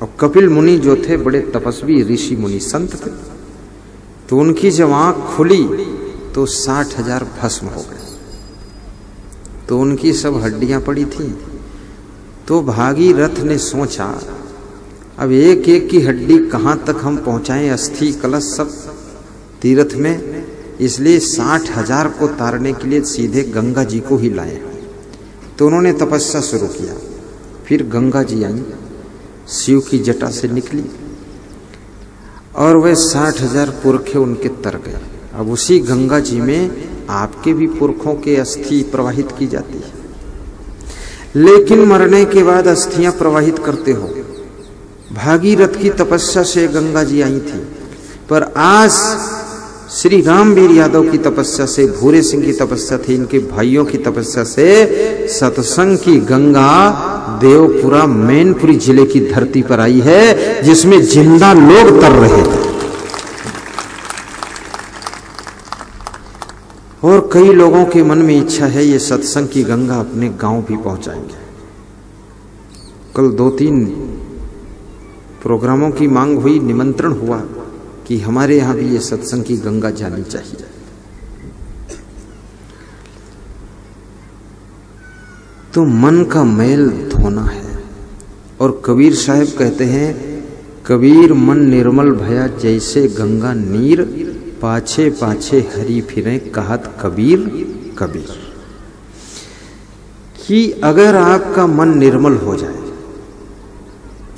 और कपिल मुनि जो थे बड़े तपस्वी ऋषि मुनि संत थे, तो उनकी जब आंख खुली तो 60,000 भस्म हो गए। तो उनकी सब हड्डियां पड़ी थी। तो भागीरथ ने सोचा अब एक एक की हड्डी कहां तक हम पहुंचाएं, अस्थि कलश सब तीर्थ में, इसलिए 60,000 को तारने के लिए सीधे गंगा जी को ही लाए। तो उन्होंने तपस्या शुरू किया। फिर गंगा जी आई, शिव की जटा से निकली और वह 60,000 पुरखे उनके तर गए। अब उसी गंगा जी में आपके भी पुरखों के अस्थि प्रवाहित की जाती है, लेकिन मरने के बाद अस्थियां प्रवाहित करते हो। भागीरथ की तपस्या से गंगा जी आई थी, पर आज श्री रामवीर यादव की तपस्या से, भूरे सिंह की तपस्या थी, इनके भाइयों की तपस्या से सत्संग की गंगा देवपुरा मैनपुरी जिले की धरती पर आई है, जिसमें जिंदा लोग तर रहे थे। और कई लोगों के मन में इच्छा है ये सत्संग की गंगा अपने गांव भी पहुंचाएंगे। कल 2-3 प्रोग्रामों की मांग हुई, निमंत्रण हुआ कि हमारे यहां भी ये सत्संग की गंगा जानी चाहिए। तो मन का मैल धोना है। और कबीर साहब कहते हैं, कबीर मन निर्मल भया जैसे गंगा नीर, पाछे पाछे हरि फिरे कहत कबीर कबीर। कि अगर आपका मन निर्मल हो जाए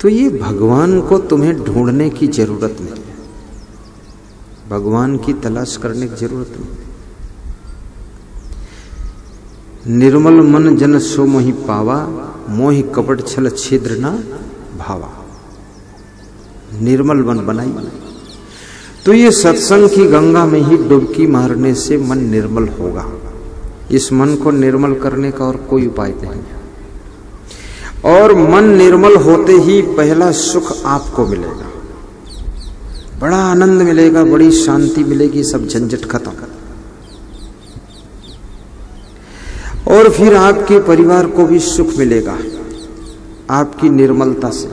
तो ये भगवान को तुम्हें ढूंढने की जरूरत नहीं है, भगवान की तलाश करने की जरूरत नहीं। निर्मल मन जन सो मोहि पावा, मोहि कपट छल छिद्र ना भावा। निर्मल मन बनाइए। तो ये सत्संग की गंगा में ही डुबकी मारने से मन निर्मल होगा। इस मन को निर्मल करने का और कोई उपाय नहीं है। और मन निर्मल होते ही पहला सुख आपको मिलेगा, बड़ा आनंद मिलेगा, बड़ी शांति मिलेगी, सब झंझट खत्म। और फिर आपके परिवार को भी सुख मिलेगा आपकी निर्मलता से।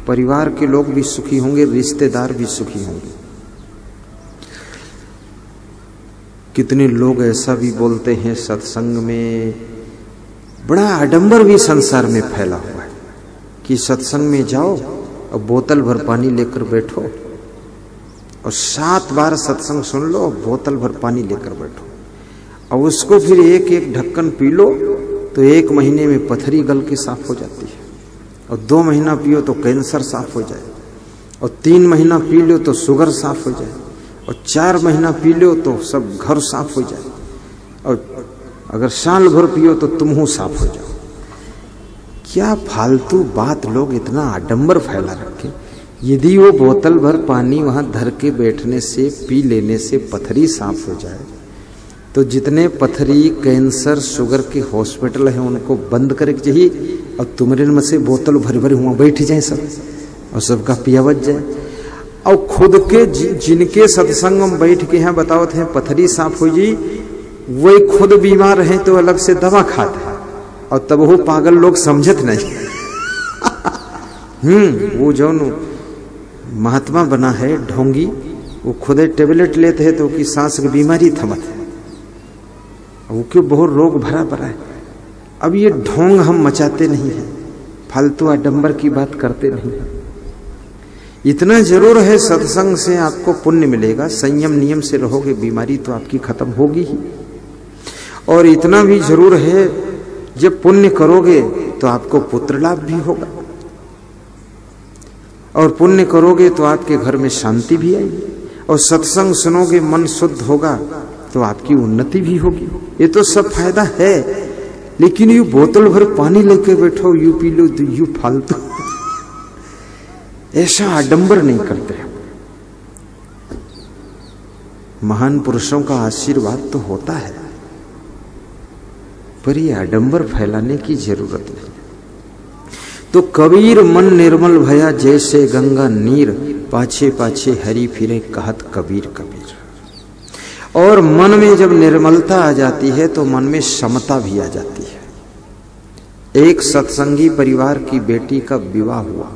परिवार के लोग भी सुखी होंगे, रिश्तेदार भी सुखी होंगे। कितने लोग ऐसा भी बोलते हैं सत्संग में, बड़ा आडंबर भी संसार में फैला हुआ है कि सत्संग में जाओ और बोतल भर पानी लेकर बैठो और 7 बार सत्संग सुन लो और बोतल भर पानी लेकर बैठो, और उसको फिर एक एक ढक्कन पी लो तो 1 महीने में पथरी गल के साफ हो जाती है, और 2 महीना पियो तो कैंसर साफ हो जाए, और 3 महीना पी लो तो शुगर साफ हो जाए, और 4 महीना पी लो तो सब घर साफ हो जाए, और अगर साल भर पियो तो तुम हो साफ हो जाओ। क्या फालतू बात लोग इतना आडंबर फैला रखे। यदि वो बोतल भर पानी वहां धर के बैठने से, पी लेने से पथरी साफ हो जाए, तो जितने पथरी, कैंसर, शुगर के हॉस्पिटल हैं उनको बंद करे चाहिए, और तुम्हारे में से बोतल भर भर हुआ बैठ जाए सब, और सबका पिया बच जाए। और खुद के जिनके सत्संग में बैठ के यहाँ बताओ थे पथरी साफ हो जी, वही खुद बीमार हैं तो अलग से दवा खाते हैं, और तब वो पागल लोग समझत नहीं। वो जो महात्मा बना है ढोंगी, वो खुद टेबलेट लेते हैं तो उसकी सांस की बीमारी थमत है, वो क्यों बहुत रोग भरा पड़ा है। अब ये ढोंग हम मचाते नहीं है, फालतू आडंबर की बात करते नहीं है। इतना जरूर है सत्संग से आपको पुण्य मिलेगा, संयम नियम से रहोगे बीमारी तो आपकी खत्म होगी ही। और इतना भी जरूर है जब पुण्य करोगे तो आपको पुत्र लाभ भी होगा, और पुण्य करोगे तो आपके घर में शांति भी आएगी, और सत्संग सुनोगे मन शुद्ध होगा तो आपकी उन्नति भी होगी। ये तो सब फायदा है, लेकिन यू बोतल भर पानी लेके बैठो, यू पी लो तो यू फालतू, ऐसा आडंबर नहीं करते। महान पुरुषों का आशीर्वाद तो होता है, पर ये आडंबर फैलाने की जरूरत नहीं। तो कबीर मन निर्मल भया जैसे गंगा नीर, पाछे पाछे हरि फिरे कहत कबीर कबीर। और मन में जब निर्मलता आ जाती है तो मन में समता भी आ जाती है। एक सत्संगी परिवार की बेटी का विवाह हुआ,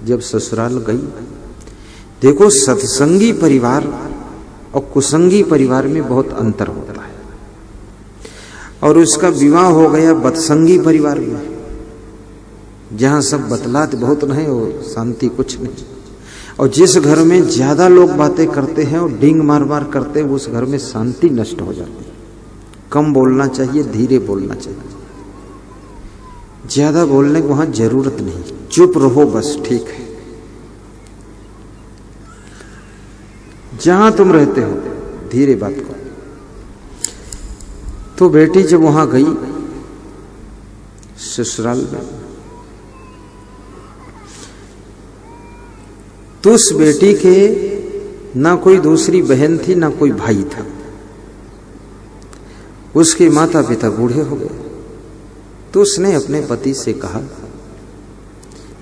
जब ससुराल गई। देखो, सत्संगी परिवार और कुसंगी परिवार में बहुत अंतर होता है। और उसका विवाह हो गया बदसंगी परिवार में, जहां सब बतलात बहुत नहीं और शांति कुछ नहीं। और जिस घर में ज्यादा लोग बातें करते हैं और डींग मार मार करते हैं, उस घर में शांति नष्ट हो जाती है। कम बोलना चाहिए, धीरे बोलना चाहिए, ज्यादा बोलने की वहां जरूरत नहीं, चुप रहो बस, ठीक है। जहां तुम रहते हो धीरे बात करो। तो बेटी जब वहां गई ससुराल में, तो उस बेटी के ना कोई दूसरी बहन थी ना कोई भाई था। उसके माता पिता बूढ़े हो गए। तो उसने अपने पति से कहा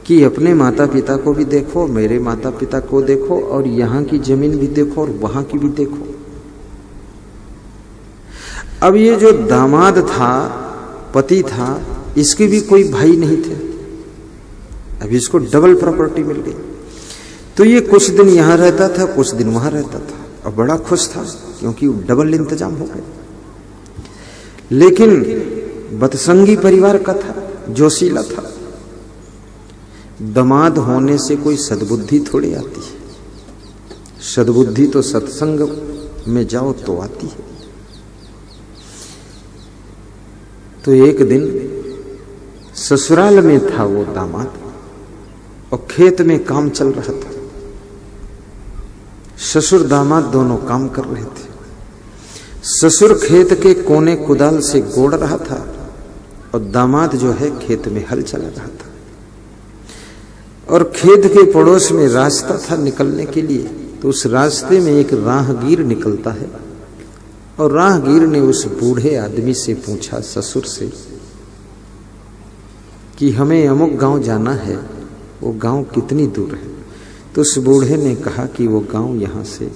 कि अपने माता पिता को भी देखो, मेरे माता पिता को देखो, और यहां की जमीन भी देखो और वहां की भी देखो। अब ये जो दामाद था, पति था, इसके भी कोई भाई नहीं थे। अब इसको डबल प्रॉपर्टी मिल गई। तो ये कुछ दिन यहां रहता था, कुछ दिन वहां रहता था, और बड़ा खुश था क्योंकि डबल इंतजाम हो गया। लेकिन बदसंगी परिवार का था, जोशीला था। दामाद होने से कोई सद्बुद्धि थोड़ी आती है। सद्बुद्धि तो सत्संग में जाओ तो आती है। तो एक दिन ससुराल में था वो दामाद और खेत में काम चल रहा था। ससुर दामाद दोनों काम कर रहे थे। ससुर खेत के कोने कुदाल से गोड़ रहा था और दामाद जो है खेत में हल चला रहा था। और खेत के पड़ोस में रास्ता था निकलने के लिए। तो उस रास्ते में एक राहगीर निकलता है और राहगीर ने उस बूढ़े आदमी से पूछा, ससुर से, कि हमें अमुक गांव जाना है, वो गांव कितनी दूर है? तो उस बूढ़े ने कहा कि वो गांव यहां से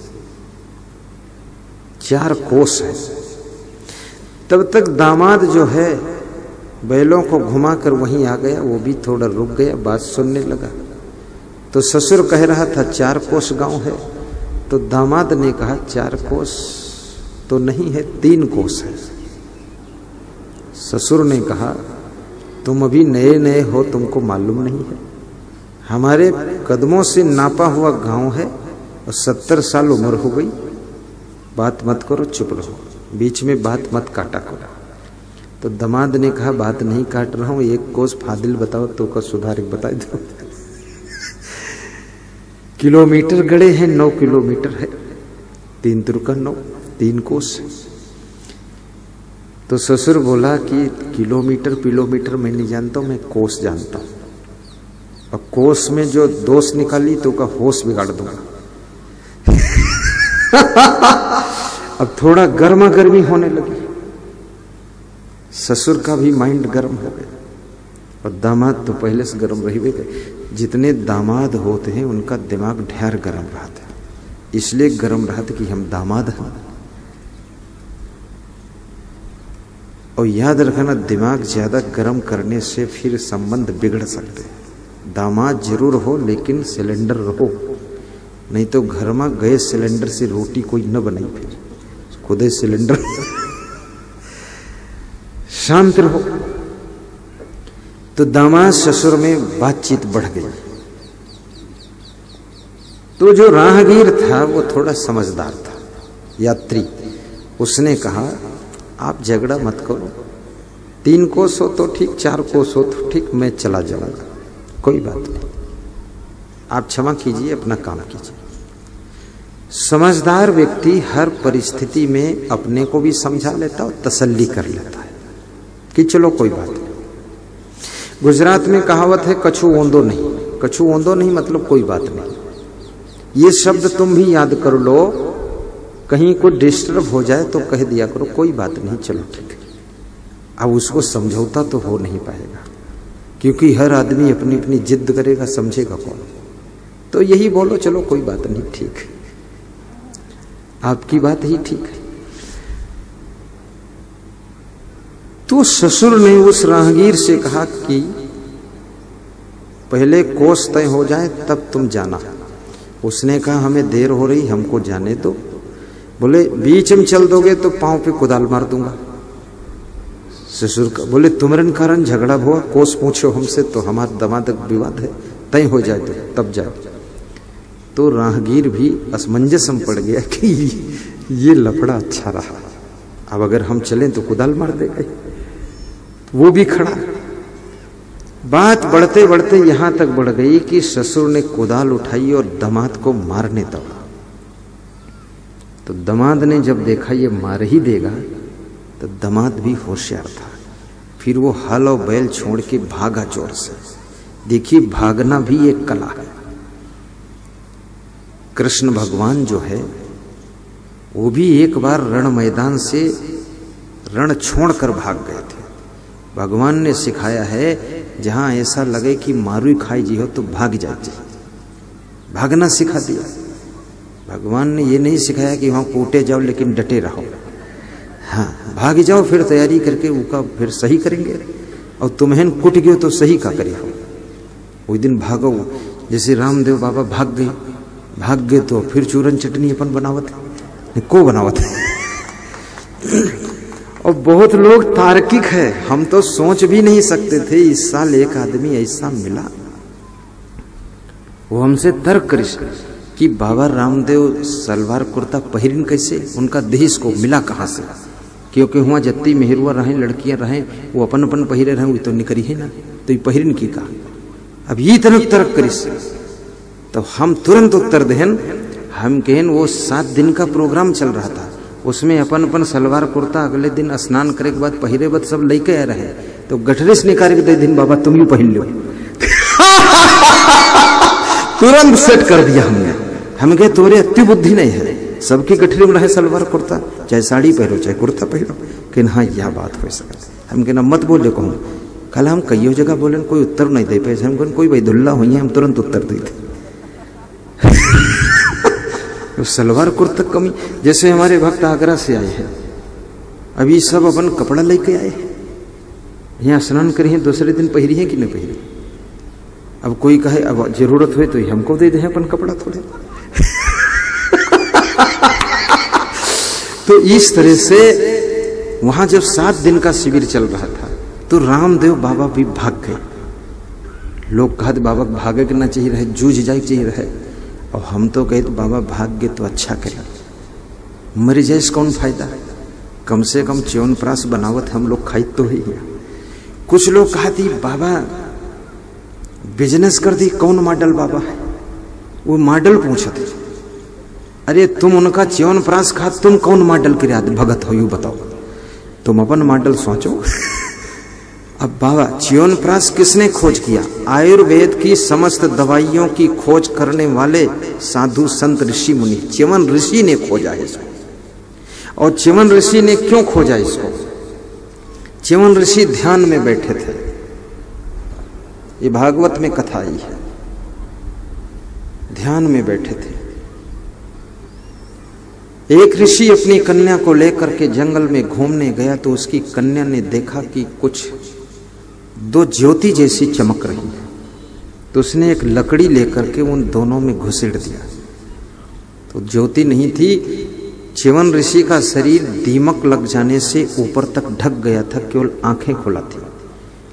4 कोस है। तब तक दामाद जो है बैलों को घुमाकर वहीं आ गया। वो भी थोड़ा रुक गया, बात सुनने लगा। तो ससुर कह रहा था 4 कोस गांव है। तो दामाद ने कहा 4 कोस तो नहीं है, 3 कोस है। ससुर ने कहा, तुम अभी नए नए हो, तुमको मालूम नहीं है। हमारे कदमों से नापा हुआ गांव है और 70 साल उम्र हो गई। बात मत करो, चुप रहो, बीच में बात मत काटा करो। तो दामाद ने कहा, बात नहीं काट रहा हूं, 1 कोस फादिल बताओ तो का सुधार बता दो। किलोमीटर गड़े हैं, 9 किलोमीटर है, 3 त्रिका 9, 3 कोस। तो ससुर बोला कि किलोमीटर मैं नहीं जानता हूं, मैं कोस जानता हूं। और कोस में जो दोष निकाली तो का होश बिगाड़ दूंगा। अब थोड़ा गर्मा गर्मी होने लगी। ससुर का भी माइंड गर्म हो गया और दामाद तो पहले से गर्म रही हुए थे। जितने दामाद होते हैं उनका दिमाग ढेर गर्म रहता है, इसलिए गर्म रहता कि हम दामाद हैं। और याद रखना, दिमाग ज्यादा गर्म करने से फिर संबंध बिगड़ सकते हैं। दामाद जरूर हो लेकिन सिलेंडर रहो, नहीं तो घर में गैस सिलेंडर से रोटी कोई न बनाई, फिर खुदे सिलेंडर। शांत रहो। तो दामाद ससुर में बातचीत बढ़ गई। तो जो राहगीर था वो थोड़ा समझदार था, यात्री। उसने कहा, आप झगड़ा मत करो, 3 कोस हो तो ठीक, 4 कोस हो तो ठीक, मैं चला जाऊंगा, कोई बात नहीं, आप क्षमा कीजिए, अपना काम कीजिए। समझदार व्यक्ति हर परिस्थिति में अपने को भी समझा लेता और तसल्ली कर लेता है कि चलो कोई बात नहीं। गुजरात में कहावत है, कछु ओंदो नहीं। कछु ओंदो नहीं मतलब कोई बात नहीं। ये शब्द तुम भी याद कर लो, कहीं को डिस्टर्ब हो जाए तो कह दिया करो, कोई बात नहीं, चलो ठीक है। अब उसको समझौता तो हो नहीं पाएगा, क्योंकि हर आदमी अपनी अपनी जिद करेगा, समझेगा कौन? तो यही बोलो, चलो कोई बात नहीं, ठीक है, आपकी बात ही ठीक है। तो ससुर ने उस राहगीर से कहा कि पहले कोस तय हो जाए तब तुम जाना। उसने कहा हमें देर हो रही, हमको जाने दो। बोले बीच में चल दोगे तो पांव पे कुदाल मार दूंगा। ससुर का बोले तुम्हारे कारण झगड़ा हुआ, कोस पूछो हमसे तो हमारा दमादक विवाद है, तय हो जाए तो तब जाओ। तो राहगीर भी असमंजस में पड़ गया कि ये लफड़ा अच्छा रहा, अब अगर हम चलें तो कुदाल मार देगा। वो भी खड़ा। बात बढ़ते बढ़ते यहां तक बढ़ गई कि ससुर ने कुदाल उठाई और दामाद को मारने दौड़ा। तो दामाद ने जब देखा ये मार ही देगा तो दामाद भी होशियार था, फिर वो हल और बैल छोड़ के भागा जोर से। देखिए भागना भी एक कला है। कृष्ण भगवान जो है वो भी एक बार रण मैदान से रण छोड़कर भाग गए थे। भगवान ने सिखाया है जहां ऐसा लगे कि मारू खाई जी हो तो भाग जाए, भागना सिखा दिया। भगवान ने ये नहीं सिखाया कि वहां कूटे जाओ लेकिन डटे रहो। हाँ भाग जाओ, फिर तैयारी करके उनका फिर सही करेंगे, और तुम्हें कुट गयो तो सही का करे हो। उस दिन भागो, जैसे रामदेव बाबा भाग गए तो फिर चूरन चटनी अपन बनावत को बनावत और बहुत लोग तार्किक है, हम तो सोच भी नहीं सकते थे। इस साल एक आदमी ऐसा मिला, वो हमसे तर्क कर कि बाबा रामदेव सलवार कुर्ता पहिरन कैसे, उनका देश को मिला कहां से, क्योंकि वहां जत्ती मेहरुआ रहे लड़कियां रहे वो अपन अपन पहिरे रहे, वो तो निकरी है ना, तो ये पहिरन की का। अब ये तर्क करिस तो हम तुरंत उत्तर देहन, हम कहन वो 7 दिन का प्रोग्राम चल रहा था, उसमें अपन अपन सलवार कुर्ता अगले दिन स्नान करे के बाद पहिरे बद सब लेके आ रहे, तो गठरिस निकाल के दे दिन बाबा तुम ही पहन लो। तुरंत सेट कर दिया हमने। हम कहे तोरे अति बुद्धि नहीं है, सबकी गठरी में रहे सलवार कुर्ता, चाहे साड़ी पहनो चाहे कुर्ता पहनो। कि हाँ यह बात हो सकती। हम कहना मत बोले कहूँ, कल हम कईयों जगह बोले कोई उत्तर नहीं दे पाए, हम कहन कोई भाई धुल्ला हुई है, हम तुरंत उत्तर देते। तो सलवार कुर्ता कमी, जैसे हमारे भक्त आगरा से आए हैं, अभी सब अपन कपड़ा लेके आए हैं, यहाँ स्नान करी है, दूसरे दिन पहरी है कि नहीं पहरी। अब कोई कहे अब जरूरत हुए तो हमको दे दे अपन कपड़ा थोड़े। तो इस तरह से वहां जब 7 दिन का शिविर चल रहा था तो रामदेव बाबा भी भाग गए। लोग कहते बाबा भागे के ना चाहिए रहे, जूझ जाए चाहिए रहे, और हम तो कहते बाबा भाग गए तो अच्छा करे, मर जाए कौन फायदा, कम से कम च्यवन प्रास बनावत हम लोग खाई तो ही। कुछ लोग कहती बाबा बिजनेस कर दी, कौन मॉडल बाबा है, वो मॉडल पूछते। अरे तुम उनका च्यवन प्रास खा, तुम कौन मॉडल के भगत हो, यू बताओ, तुम अपन मॉडल सोचो। अब बाबा च्यवन प्रास किसने खोज किया? आयुर्वेद की समस्त दवाइयों की खोज करने वाले साधु संत ऋषि मुनि, च्यवन ऋषि ने खोजा है इसको। और च्यवन ऋषि ने क्यों खोजा इसको? च्यवन ऋषि ध्यान में बैठे थे, ये भागवत में कथा आई है, ध्यान में बैठे थे। एक ऋषि अपनी कन्या को लेकर के जंगल में घूमने गया तो उसकी कन्या ने देखा कि कुछ 2 ज्योति जैसी चमक रही है, तो उसने एक लकड़ी लेकर के उन दोनों में घुसेड़ दिया। तो ज्योति नहीं थी, च्यवन ऋषि का शरीर दीमक लग जाने से ऊपर तक ढक गया था, केवल आंखें खुला थी,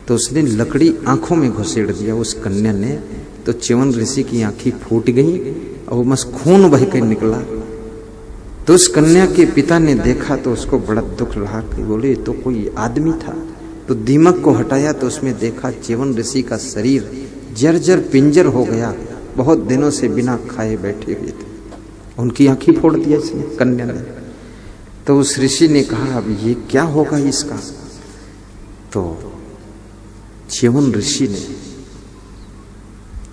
तो उसने लकड़ी आंखों में घुसेड़ दिया उस कन्या ने। तो च्यवन ऋषि की आंखें फूट गई और बस खून बह के निकला। तो उस कन्या के पिता ने देखा तो उसको बड़ा दुख रहा कि बोले तो कोई आदमी था। तो दीमक को हटाया तो उसमें देखा च्यवन ऋषि का शरीर जर्जर पिंजर हो गया, बहुत दिनों से बिना खाए बैठे हुए थे। उनकी आंखें फोड़ दिया इसने, कन्या ने। तो उस ऋषि ने कहा अब ये क्या होगा इसका? तो च्यवन ऋषि ने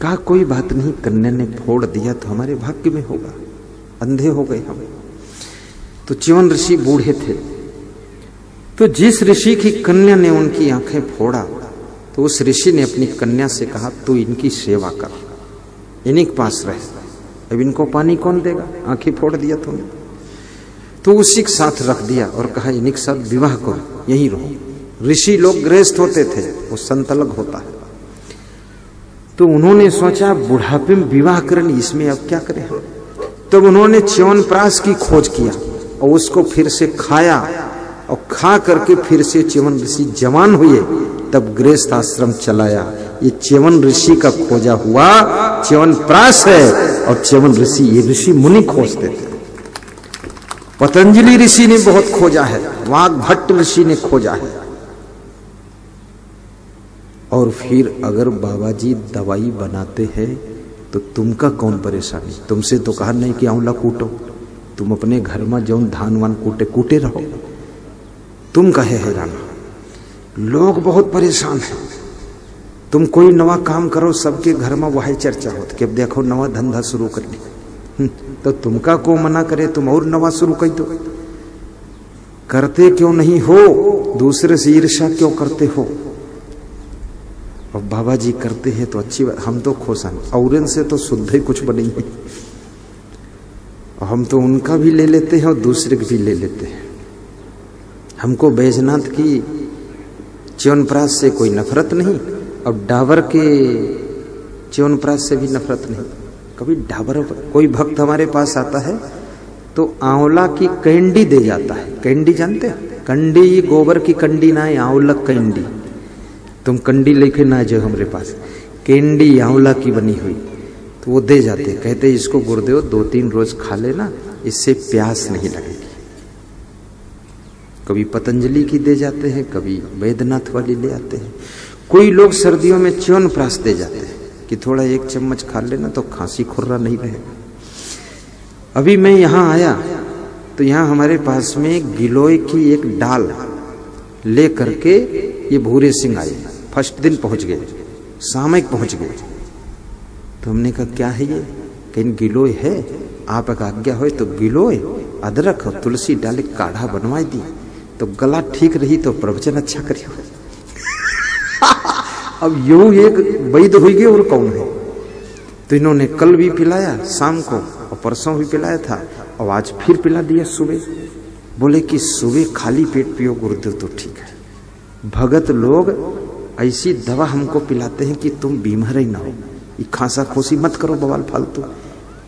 कहा कोई बात नहीं, कन्या ने फोड़ दिया तो हमारे भाग्य में होगा, अंधे हो गए हम। तो च्यवन ऋषि बूढ़े थे, तो जिस ऋषि की कन्या ने उनकी आंखें फोड़ा तो उस ऋषि ने अपनी कन्या से कहा तू इनकी सेवा कर, इन्हीं के पास रह, अब इनको पानी कौन देगा, आंखें फोड़ दिया तुमने। तो उसी के साथ रख दिया और कहा इन्हीं के साथ विवाह करो, यहीं रहो। ऋषि लोग गृहस्थ होते थे, वो संत अलग होता है। तो उन्होंने सोचा बुढ़ापे में विवाह कर ली, इसमें अब क्या करें। तब उन्होंने च्यवनप्राश की खोज किया और उसको फिर से खाया और खा करके फिर से च्यवन ऋषि जवान हुए, तब गृहस्थ आश्रम चलाया। ये च्यवन ऋषि का खोजा हुआ च्यवनप्राश है और च्यवन ऋषि ये ऋषि मुनि खोजते थे। पतंजलि ऋषि ने बहुत खोजा है, वाग्भट्ट ऋषि ने खोजा है। और फिर अगर बाबा जी दवाई बनाते हैं तो तुमका कौन परेशानी। तुमसे तो कहा नहीं कि आंवला कूटो, तुम अपने घर में जौन धान वान कूटे रहो, तुम कहे हैरान। लोग बहुत परेशान हैं। तुम कोई नवा काम करो, सबके घर में वही चर्चा होती कि अब देखो नवा धंधा शुरू कर ली, तो तुमका को मना करे, तुम और नवा शुरू कर दो। करते क्यों नहीं हो, दूसरे से ईर्ष्या क्यों करते हो। और बाबा जी करते हैं तो अच्छी बात, हम तो खुश हैं, और से तो शुद्ध ही कुछ बनेंगे। और हम तो उनका भी ले लेते हैं और दूसरे की भी ले लेते हैं। हमको बैजनाथ की च्यवनप्राश से कोई नफरत नहीं और डाबर के च्यवनप्राश से भी नफरत नहीं। कभी डाबर कोई भक्त हमारे पास आता है तो आंवला की कैंडी दे जाता है। कैंडी जानते हैं, कंडी, गोबर की कंडी ना है, आंवला कैंडी। तुम कंडी लेके ना जाओ हमारे पास, कैंडी आंवला की बनी हुई, तो वो दे जाते, कहते इसको गुरुदेव 2-3 रोज खा लेना, इससे प्यास नहीं लगेगी। कभी पतंजलि की दे जाते हैं, कभी वैद्यनाथ वाली ले आते हैं। कोई लोग सर्दियों में च्यवनप्राश दे जाते हैं कि थोड़ा 1 चम्मच खा लेना तो खांसी खुर्रा नहीं रहेगा। अभी मैं यहाँ आया तो यहाँ हमारे पास में गिलोय की एक डाल ले करके ये भूरे सिंह आए। फर्स्ट दिन पहुंच गए, सामयिक पहुंच गए। तो हमने कहा क्या है ये, कहीं गिलोय है, आप का आज्ञा हो तो गिलोय, अदरक और तुलसी डाले काढ़ा बनवाई दी, तो गला ठीक रही तो प्रवचन अच्छा करियो। अब यूं एक वैद्य हो गए और कौन है। तो इन्होंने कल भी पिलाया शाम को और परसों भी पिलाया था और आज फिर पिला दिया सुबह। बोले कि सुबह खाली पेट पियो गुरुदेव तो ठीक है। भगत लोग ऐसी दवा हमको पिलाते हैं कि तुम बीमार ही ना हो, ये खांसा खोसी मत करो बवाल फालतू,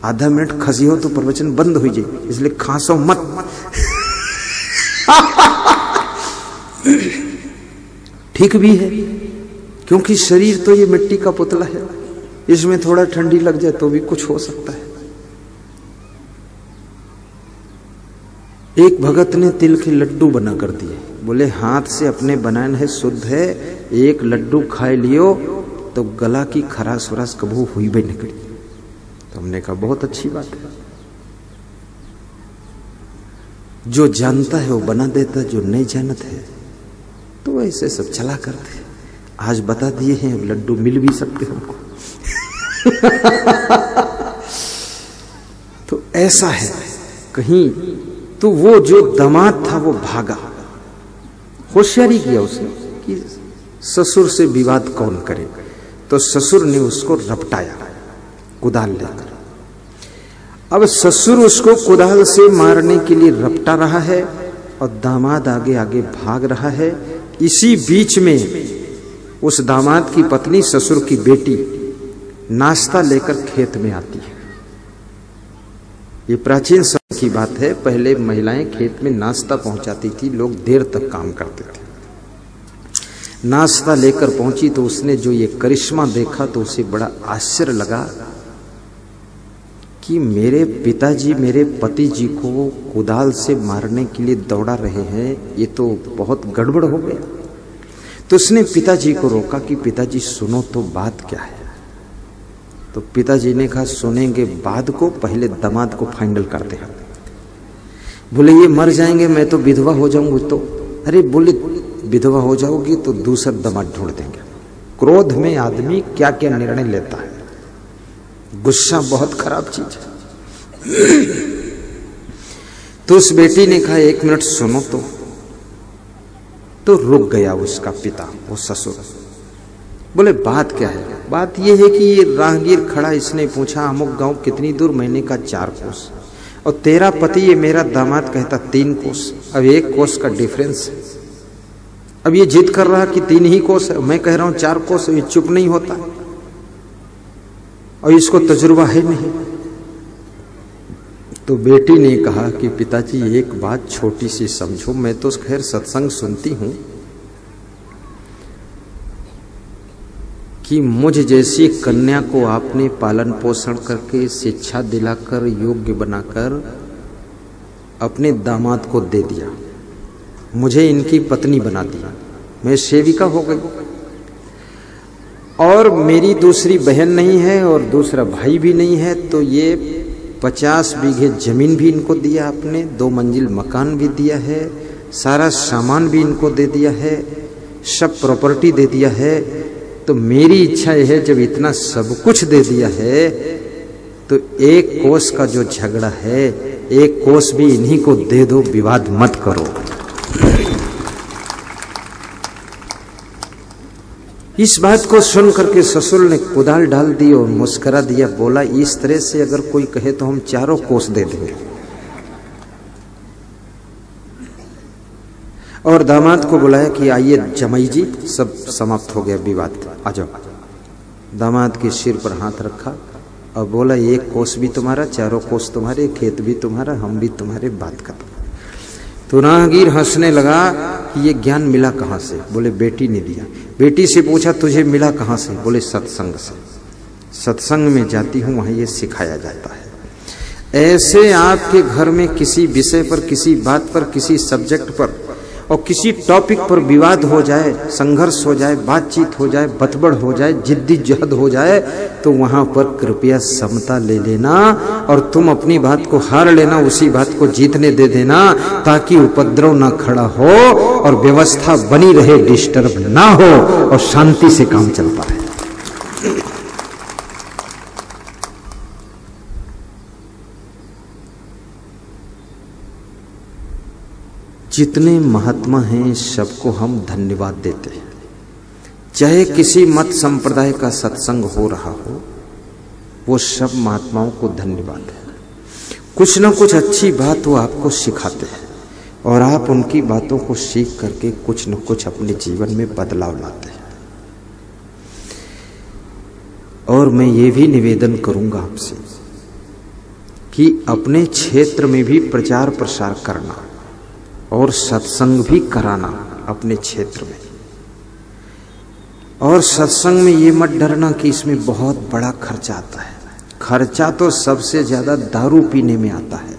आधा मिनट खसी हो तो प्रवचन बंद हो जाए, इसलिए खांसो मत। ठीक भी है, क्योंकि शरीर तो ये मिट्टी का पुतला है, इसमें थोड़ा ठंडी लग जाए तो भी कुछ हो सकता है। एक भगत ने तिल के लड्डू बना कर दिए, बोले हाथ से अपने बनाए है, शुद्ध है, एक लड्डू खाए लियो तो गला की खराश वराश कबू हुई भी निकली। तो हमने कहा बहुत अच्छी बात है, जो जानता है वो बना देता, जो नहीं जानता है तो ऐसे सब चला करते। आज बता दिए हैं, अब लड्डू मिल भी सकते हमको। तो ऐसा है कहीं। तो वो जो दामाद था वो भागा, होशियारी किया उसने कि ससुर से विवाद कौन करे। तो ससुर ने उसको रपटाया कुदाल लेकर। अब ससुर उसको कुदाल से मारने के लिए रपटा रहा है और दामाद आगे आगे भाग रहा है। इसी बीच में उस दामाद की पत्नी ससुर की बेटी नाश्ता लेकर खेत में आती है। ये प्राचीन समय की बात है, पहले महिलाएं खेत में नाश्ता पहुंचाती थी, लोग देर तक काम करते थे। नाश्ता लेकर पहुंची तो उसने जो ये करिश्मा देखा तो उसे बड़ा आश्चर्य लगा कि मेरे पिताजी मेरे पति जी को कुदाल से मारने के लिए दौड़ा रहे हैं, ये तो बहुत गड़बड़ हो गया। तो उसने पिताजी को रोका कि पिताजी सुनो तो बात क्या है। तो पिताजी ने कहा सुनेंगे बाद को, पहले दामाद को फाइनल करते हैं। बोले ये मर जाएंगे, मैं तो विधवा हो जाऊंगी। तो अरे बोले विधवा हो जाओगी तो दूसरा दामाद ढूंढ देंगे। क्रोध में आदमी क्या क्या निर्णय लेता है, गुस्सा बहुत खराब चीज है। तो उस बेटी ने कहा 1 मिनट सुनो तो रुक गया उसका पिता, वो ससुर। बोले बात क्या है। बात यह है कि ये राहगीर खड़ा, इसने पूछा अमुक गांव कितनी दूर, मैंने कहा 4 कोस, और तेरा पति ये मेरा दामाद कहता 3 कोस। अब 1 कोस का डिफरेंस है। अब ये जिद कर रहा कि 3 ही कोस है, मैं कह रहा हूं 4 कोस, ये चुप नहीं होता। और इसको तजुर्बा है नहीं। तो बेटी ने कहा कि पिताजी एक बात छोटी सी समझो, मैं तो खैर सत्संग सुनती हूं कि मुझ जैसी कन्या को आपने पालन पोषण करके शिक्षा दिलाकर योग्य बनाकर अपने दामाद को दे दिया, मुझे इनकी पत्नी बना दिया, मैं सेविका हो गई और मेरी दूसरी बहन नहीं है और दूसरा भाई भी नहीं है, तो ये 50 बीघे जमीन भी इनको दिया आपने, 2 मंजिल मकान भी दिया है, सारा सामान भी इनको दे दिया है, सब प्रॉपर्टी दे दिया है। तो मेरी इच्छा यह है जब इतना सब कुछ दे दिया है तो 1 कोस का जो झगड़ा है 1 कोस भी इन्हीं को दे दो, विवाद मत करो। इस बात को सुन करके ससुर ने कुदाल डाल दी और मुस्करा दिया, बोला इस तरह से अगर कोई कहे तो हम 4 कोस दे देंगे। और दामाद को बुलाया कि आइए जमाई जी, सब समाप्त हो गया विवाद, आ जाओ। दामाद के सिर पर हाथ रखा और बोला 1 कोस भी तुम्हारा, 4 कोस तुम्हारे, खेत भी तुम्हारा, हम भी तुम्हारे, बात कर। तो राहगीर हंसने लगा कि ये ज्ञान मिला कहाँ से? बोले बेटी ने दिया। बेटी से पूछा तुझे मिला कहाँ से? बोले सत्संग से। सत्संग में जाती हूँ, वहां ये सिखाया जाता है। ऐसे आपके घर में किसी विषय पर, किसी बात पर, किसी सब्जेक्ट पर और किसी टॉपिक पर विवाद हो जाए, संघर्ष हो जाए, बातचीत हो जाए, बतबड़ हो जाए, जिद्दीजहद हो जाए, तो वहां पर कृपया समता ले लेना और तुम अपनी बात को हार लेना, उसी बात को जीतने दे देना, ताकि उपद्रव ना खड़ा हो और व्यवस्था बनी रहे, डिस्टर्ब ना हो और शांति से काम चल पाए। जितने महात्मा हैं सबको हम धन्यवाद देते हैं। चाहे किसी मत संप्रदाय का सत्संग हो रहा हो, वो सब महात्माओं को धन्यवाद है। कुछ ना कुछ अच्छी बात वो आपको सिखाते हैं और आप उनकी बातों को सीख करके कुछ न कुछ अपने जीवन में बदलाव लाते हैं। और मैं ये भी निवेदन करूंगा आपसे कि अपने क्षेत्र में भी प्रचार प्रसार करना और सत्संग भी कराना अपने क्षेत्र में। और सत्संग में ये मत डरना कि इसमें बहुत बड़ा खर्चा आता है। खर्चा तो सबसे ज्यादा दारू पीने में आता है।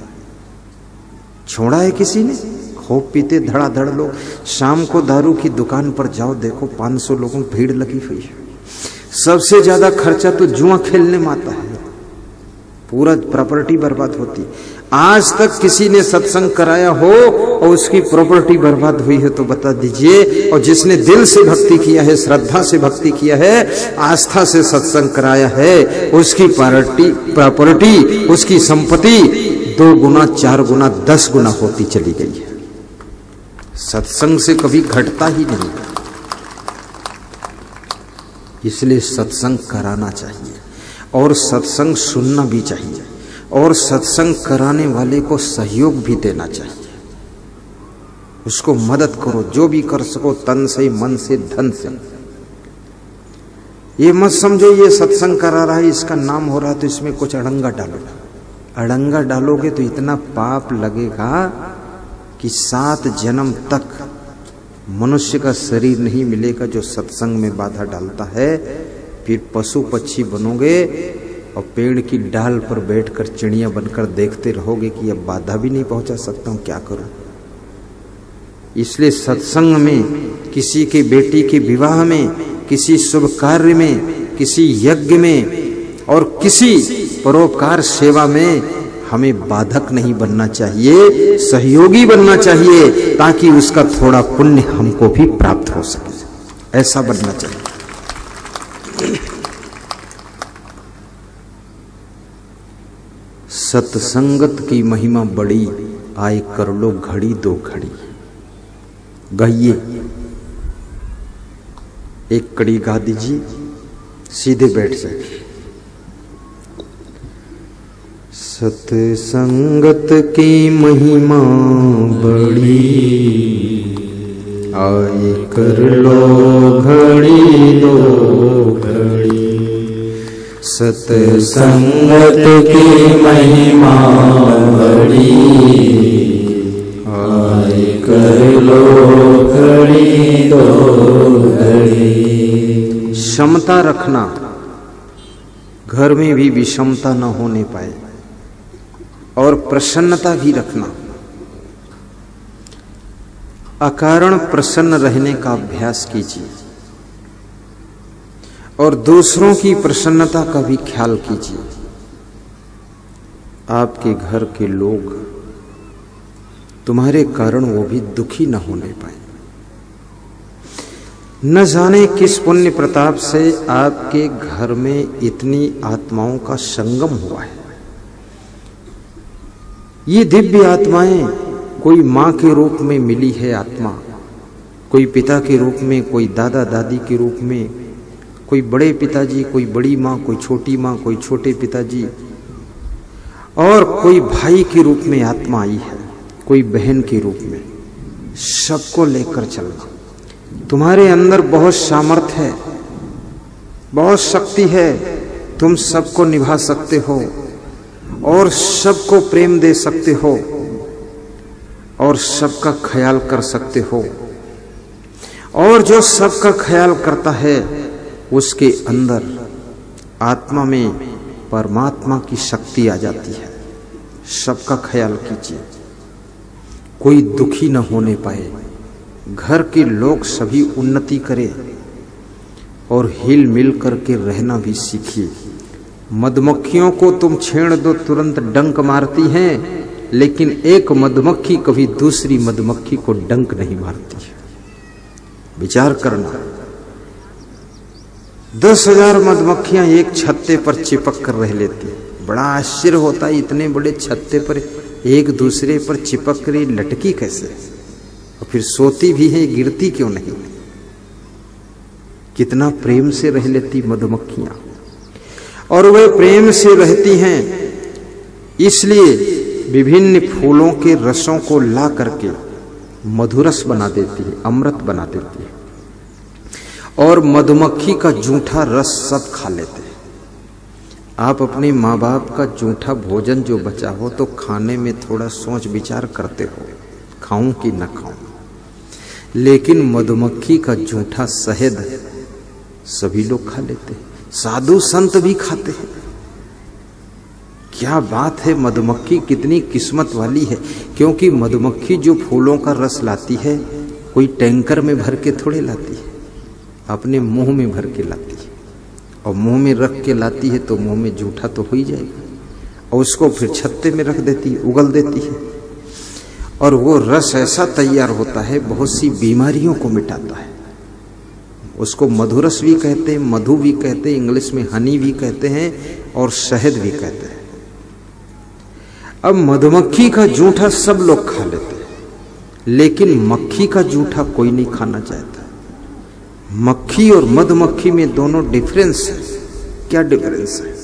छोड़ा है किसी ने? खूब पीते धड़ाधड़ लोग। शाम को दारू की दुकान पर जाओ, देखो 500 लोगों की भीड़ लगी हुई है। सबसे ज्यादा खर्चा तो जुआ खेलने में आता है, पूरा प्रॉपर्टी बर्बाद होती। आज तक किसी ने सत्संग कराया हो और उसकी प्रॉपर्टी बर्बाद हुई है तो बता दीजिए। और जिसने दिल से भक्ति किया है, श्रद्धा से भक्ति किया है, आस्था से सत्संग कराया है, उसकी प्रॉपर्टी, उसकी संपत्ति 2 गुना, 4 गुना, 10 गुना होती चली गई है। सत्संग से कभी घटता ही नहीं। इसलिए सत्संग कराना चाहिए और सत्संग सुनना भी चाहिए और सत्संग कराने वाले को सहयोग भी देना चाहिए। उसको मदद करो, जो भी कर सको, तन से, मन से, धन से। ये मत समझो ये सत्संग करा रहा है, इसका नाम हो रहा है तो इसमें कुछ अड़ंगा डालो। अड़ंगा डालोगे तो इतना पाप लगेगा कि 7 जन्म तक मनुष्य का शरीर नहीं मिलेगा जो सत्संग में बाधा डालता है। फिर पशु पक्षी बनोगे और पेड़ की डाल पर बैठकर चिड़िया बनकर देखते रहोगे कि अब बाधा भी नहीं पहुंचा सकता हूं, क्या करूं। इसलिए सत्संग में, किसी की बेटी के विवाह में, किसी शुभ कार्य में, किसी यज्ञ में और किसी परोपकार सेवा में हमें बाधक नहीं बनना चाहिए, सहयोगी बनना चाहिए, ताकि उसका थोड़ा पुण्य हमको भी प्राप्त हो सके। ऐसा बनना चाहिए। सत्संगत की महिमा बड़ी, आए कर लो घड़ी 2 घड़ी। गाइए, एक कड़ी गा दीजिए, सीधे बैठ जाइए। सत्संगत की महिमा बड़ी, आए कर लो घड़ी 2 घड़ी। सत्संगत की महिमा बड़ी, आए कर लो खड़ी दो घड़ी। क्षमता रखना, घर में भी विषमता न होने पाए, और प्रसन्नता भी रखना। अकारण प्रसन्न रहने का अभ्यास कीजिए और दूसरों की प्रसन्नता का भी ख्याल कीजिए। आपके घर के लोग तुम्हारे कारण वो भी दुखी न होने पाए। न जाने किस पुण्य प्रताप से आपके घर में इतनी आत्माओं का संगम हुआ है। ये दिव्य आत्माएं, कोई मां के रूप में मिली है आत्मा, कोई पिता के रूप में, कोई दादा दादी के रूप में, कोई बड़े पिताजी, कोई बड़ी मां, कोई छोटी मां, कोई छोटे पिताजी, और कोई भाई के रूप में आत्मा आई है, कोई बहन के रूप में। सबको लेकर चलना। तुम्हारे अंदर बहुत सामर्थ्य है, बहुत शक्ति है, तुम सबको निभा सकते हो और सबको प्रेम दे सकते हो और सबका ख्याल कर सकते हो। और जो सबका ख्याल करता है उसके अंदर आत्मा में परमात्मा की शक्ति आ जाती है। सबका ख्याल कीजिए, कोई दुखी न होने पाए, घर के लोग सभी उन्नति करें और हिल मिल करके रहना भी सीखिए। मधुमक्खियों को तुम छेड़ दो तुरंत डंक मारती हैं, लेकिन एक मधुमक्खी कभी दूसरी मधुमक्खी को डंक नहीं मारती है। विचार करना। 10,000 मधुमक्खियां एक छत्ते पर चिपक कर रह लेती। बड़ा आश्चर्य होता है, इतने बड़े छत्ते पर एक दूसरे पर चिपक कर लटकी कैसे, और फिर सोती भी है, गिरती क्यों नहीं। कितना प्रेम से रह लेती मधुमक्खियां, और वे प्रेम से रहती हैं इसलिए विभिन्न फूलों के रसों को ला करके मधुरस बना देती है, अमृत बना देती है। और मधुमक्खी का जूठा रस सब खा लेते हैं। आप अपने माँ बाप का जूठा भोजन जो बचा हो तो खाने में थोड़ा सोच विचार करते हो, खाऊं कि न खाऊं। लेकिन मधुमक्खी का जूठा शहद सभी लोग खा लेते हैं, साधु संत भी खाते हैं। क्या बात है, मधुमक्खी कितनी किस्मत वाली है। क्योंकि मधुमक्खी जो फूलों का रस लाती है, कोई टैंकर में भर के थोड़े लाती है, अपने मुंह में भर के लाती है। और मुंह में रख के लाती है तो मुंह में जूठा तो हो ही जाएगा, और उसको फिर छत्ते में रख देती है, उगल देती है। और वो रस ऐसा तैयार होता है, बहुत सी बीमारियों को मिटाता है। उसको मधुरस भी कहते हैं, मधु भी कहते हैं, इंग्लिश में हनी भी कहते हैं, और शहद भी कहते हैं। अब मधुमक्खी का जूठा सब लोग खा लेते हैं, लेकिन मक्खी का जूठा कोई नहीं खाना चाहता। मक्खी और मधुमक्खी में दोनों डिफरेंस है। क्या डिफरेंस है?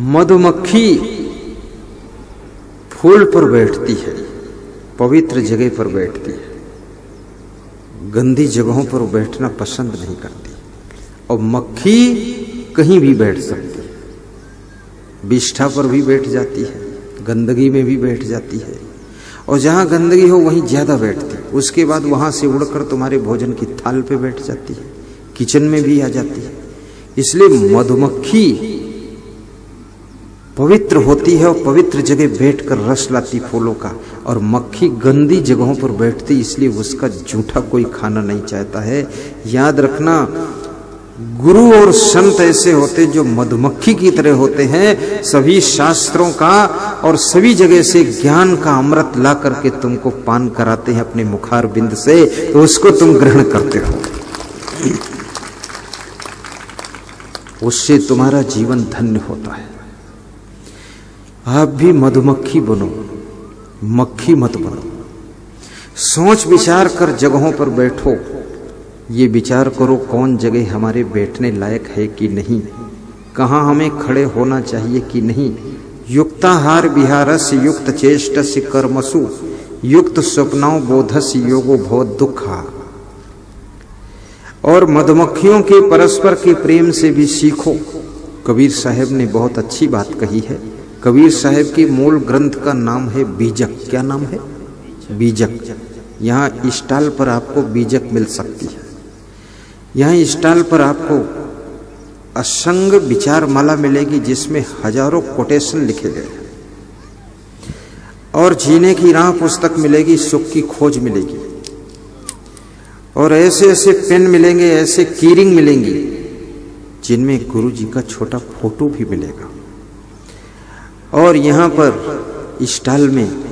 मधुमक्खी फूल पर बैठती है, पवित्र जगह पर बैठती है, गंदी जगहों पर बैठना पसंद नहीं करती। और मक्खी कहीं भी बैठ सकती है, बिष्ठा पर भी बैठ जाती है, गंदगी में भी बैठ जाती है, और जहां गंदगी हो वहीं ज्यादा बैठती है। उसके बाद वहां से उड़कर तुम्हारे भोजन की थाल पे बैठ जाती है, किचन में भी आ जाती है। इसलिए मधुमक्खी पवित्र होती है और पवित्र जगह बैठकर रस लाती फूलों का, और मक्खी गंदी जगहों पर बैठती, इसलिए उसका जूठा कोई खाना नहीं चाहता है। याद रखना, गुरु और संत ऐसे होते जो मधुमक्खी की तरह होते हैं, सभी शास्त्रों का और सभी जगह से ज्ञान का अमृत ला करके तुमको पान कराते हैं अपने मुखार बिंद से, तो उसको तुम ग्रहण करते हो। उससे तुम्हारा जीवन धन्य होता है। आप भी मधुमक्खी बनो, मक्खी मत बनो। सोच विचार कर जगहों पर बैठो, ये विचार करो कौन जगह हमारे बैठने लायक है कि नहीं, कहाँ हमें खड़े होना चाहिए कि नहीं। युक्ताहार विहारस्य युक्त चेष्टस्य कर्मसु युक्त स्वप्नों बोधस्य योगो भव दुखा। और मधुमक्खियों के परस्पर के प्रेम से भी सीखो। कबीर साहब ने बहुत अच्छी बात कही है। कबीर साहब के मूल ग्रंथ का नाम है बीजक। क्या नाम है? बीजक। यहाँ स्टॉल पर आपको बीजक मिल सकती है। यहाँ स्टॉल पर आपको असंग विचार माला मिलेगी, जिसमें हजारों कोटेशन लिखे गए। और जीने की राह पुस्तक मिलेगी, सुख की खोज मिलेगी। और ऐसे ऐसे पेन मिलेंगे, ऐसे कीरिंग मिलेंगी, जिनमें गुरु जी का छोटा फोटो भी मिलेगा। और यहाँ पर स्टॉल में